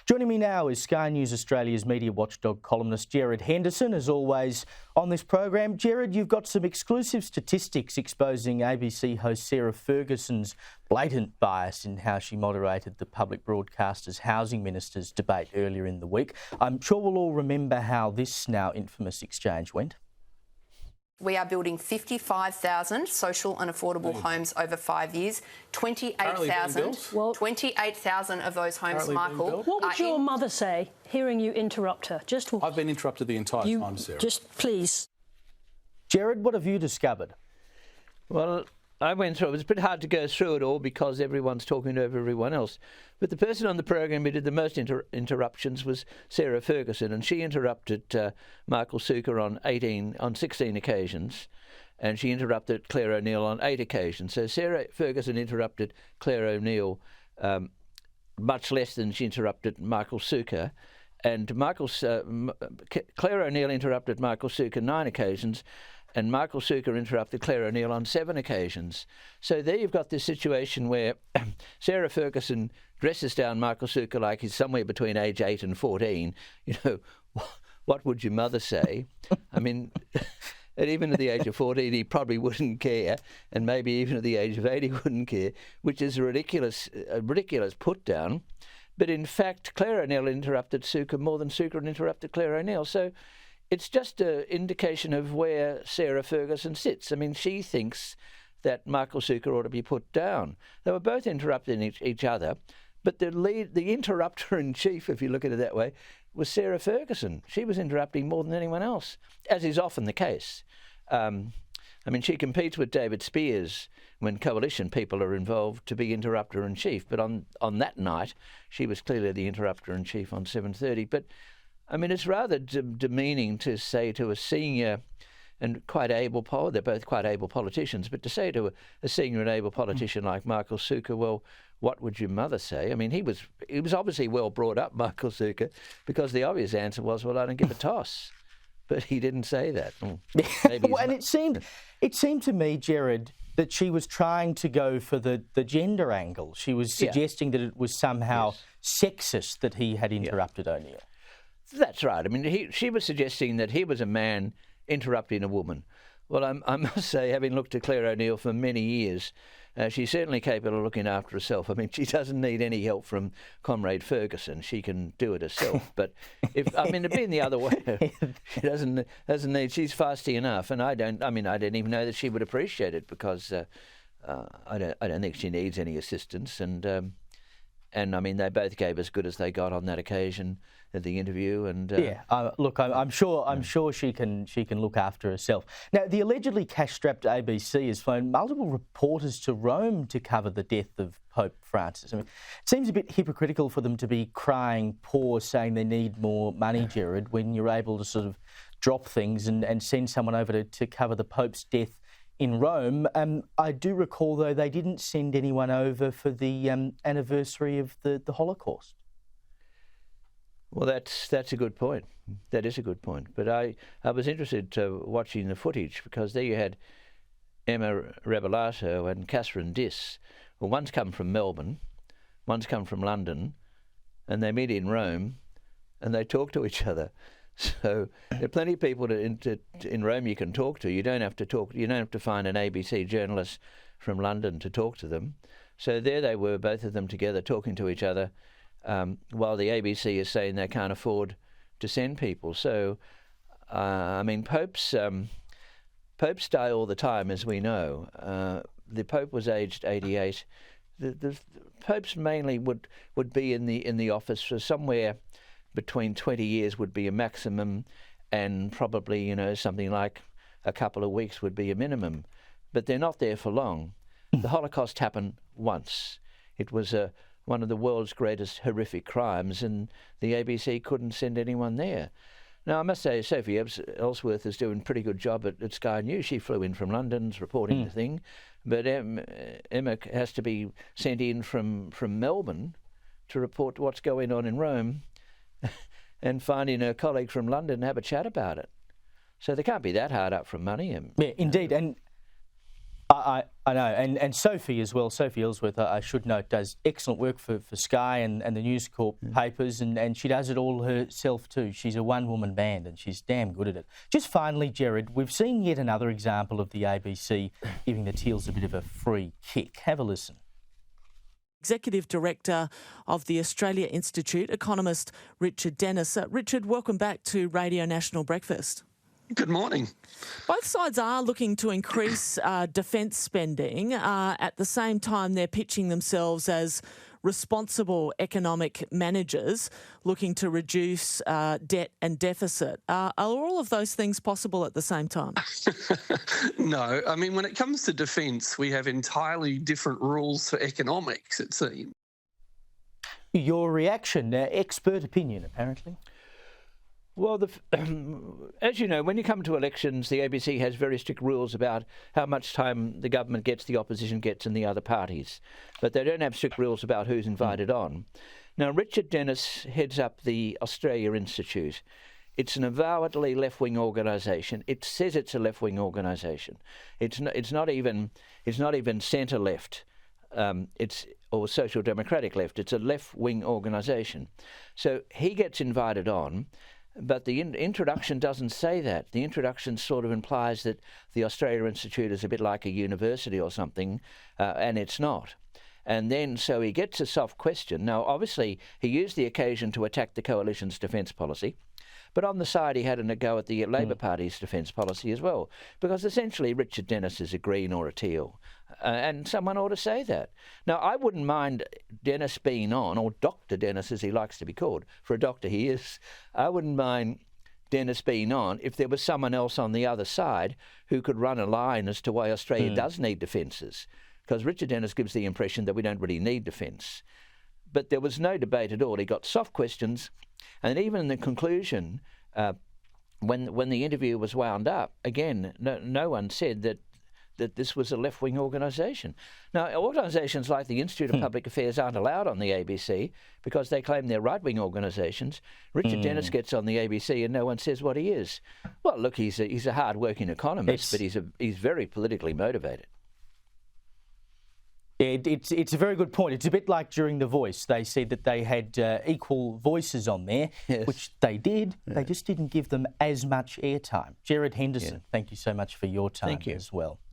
Joining me now is Sky News Australia's media watchdog columnist Gerard Henderson, as always on this program. Gerard, you've got some exclusive statistics exposing ABC host Sarah Ferguson's blatant bias in how she moderated the public broadcaster's housing minister's debate earlier in the week. I'm sure we'll all remember how this now infamous exchange went. We are building 55,000 social and affordable homes over 5 years. 28,000 of those homes, Michael. What would your mother say, hearing you interrupt her? I've been interrupted the entire time, Sarah. Just please. Gerard, what have you discovered? Well, I went through it. It was pretty hard to go through it all because everyone's talking over everyone else. But the person on the program who did the most interruptions was Sarah Ferguson, and she interrupted Michael Sukkar on 16 occasions, and she interrupted Claire O'Neill on 8 occasions. So Sarah Ferguson interrupted Claire O'Neill much less than she interrupted Michael Sukkar, and Claire O'Neill interrupted Michael Sukkar 9 occasions, and Michael Sukkar interrupted Claire O'Neill on 7 occasions. So there you've got this situation where Sarah Ferguson dresses down Michael Sukkar like he's somewhere between age 8 and 14. You know, what would your mother say? I mean, and even at the age of 14, he probably wouldn't care, and maybe even at the age of 8, he wouldn't care, which is a ridiculous put down. But in fact, Claire O'Neill interrupted Sukkar more than Sukkar interrupted Claire O'Neill. So it's just an indication of where Sarah Ferguson sits. I mean, she thinks that Michael Sukkar ought to be put down. They were both interrupting each other, but the interrupter-in-chief, if you look at it that way, was Sarah Ferguson. She was interrupting more than anyone else, as is often the case. I mean, she competes with David Spears when coalition people are involved to be interrupter-in-chief, but on that night, she was clearly the interrupter-in-chief on 7:30. But I mean, it's rather demeaning to say to a senior and quite able they're both quite able politicians, but to say to a senior and able politician like Michael Sukkar, well, what would your mother say? I mean, he was obviously well brought up, Michael Sukkar, because the obvious answer was, well, I don't give a toss. But he didn't say that. Well, and it seemed to me, Gerard, that she was trying to go for the gender angle. She was suggesting that it was somehow sexist that he had interrupted O'Neill. That's right. I mean, she was suggesting that he was a man interrupting a woman. Well, I must say, having looked at Claire O'Neill for many years, she's certainly capable of looking after herself. I mean, she doesn't need any help from Comrade Ferguson. She can do it herself. But to be in the other way, she doesn't need. She's feisty enough, and I don't even know that she would appreciate it because I don't think she needs any assistance. And I mean, they both gave as good as they got on that occasion at the interview. And look, I'm sure she can look after herself. Now, the allegedly cash-strapped ABC has flown multiple reporters to Rome to cover the death of Pope Francis. I mean, it seems a bit hypocritical for them to be crying poor, saying they need more money, Gerard, when you're able to sort of drop things and send someone over to cover the Pope's death in Rome. I do recall, though, they didn't send anyone over for the anniversary of the Holocaust. Well, that's a good point. That is a good point. But I was interested watching the footage because there you had Emma Rebellato and Catherine Diss. Well, one's come from Melbourne, one's come from London, and they meet in Rome, and they talk to each other. So there are plenty of people in Rome you can talk to. You don't have to find an ABC journalist from London to talk to them. So there they were, both of them together, talking to each other, while the ABC is saying they can't afford to send people. So, I mean, popes die all the time, as we know. The Pope was aged 88. The popes mainly would be in the office for somewhere between 20 years would be a maximum, and probably, something like a couple of weeks would be a minimum. But they're not there for long. The Holocaust happened once. It was one of the world's greatest horrific crimes, and the ABC couldn't send anyone there. Now, I must say, Sophie Ellsworth is doing a pretty good job at Sky News. She flew in from London, reporting the thing. But Emma has to be sent in from Melbourne to report what's going on in Rome, and finding her colleague from London and have a chat about it. So they can't be that hard up for money. Yeah, indeed. And I know, and Sophie as well. Sophie Ellsworth, I should note, does excellent work for Sky and the News Corp papers, and she does it all herself too. She's a one-woman band, and she's damn good at it. Just finally, Gerard, we've seen yet another example of the ABC giving the Teals a bit of a free kick. Have a listen. Executive Director of the Australia Institute, economist Richard Dennis. Richard, welcome back to Radio National Breakfast. Good morning. Both sides are looking to increase defence spending. At the same time, they're pitching themselves as responsible economic managers looking to reduce debt and deficit. Are all of those things possible at the same time? No. I mean, when it comes to defence, we have entirely different rules for economics, it seems. Your reaction, expert opinion, apparently. Well, as you know, when you come to elections, the ABC has very strict rules about how much time the government gets, the opposition gets, and the other parties. But they don't have strict rules about who's invited on. Now, Richard Dennis heads up the Australia Institute. It's an avowedly left-wing organisation. It says it's a left-wing organisation. It's not even centre-left. Or social democratic left. It's a left-wing organisation. So he gets invited on. But the introduction doesn't say that. The introduction sort of implies that the Australia Institute is a bit like a university or something, and it's not. And then so he gets a soft question. Now, obviously, he used the occasion to attack the coalition's defence policy, but on the side he had a go at the Labor Party's defence policy as well, because essentially Richard Dennis is a Green or a Teal, and someone ought to say that. Now, I wouldn't mind Dennis being on, or Dr. Dennis as he likes to be called, for a doctor he is. I wouldn't mind Dennis being on if there was someone else on the other side who could run a line as to why Australia does need defences, because Richard Dennis gives the impression that we don't really need defence. But there was no debate at all. He got soft questions, and even in the conclusion, when the interview was wound up, again, no one said that this was a left-wing organisation. Now, organisations like the Institute of Public Affairs aren't allowed on the ABC because they claim they're right-wing organisations. Richard Dennis gets on the ABC and no one says what he is. Well, look, he's a hard-working economist, but he's very politically motivated. It's a very good point. It's a bit like during The Voice. They said that they had equal voices on there, which they did. Yeah. They just didn't give them as much airtime. Gerard Henderson, thank you so much for your time as well.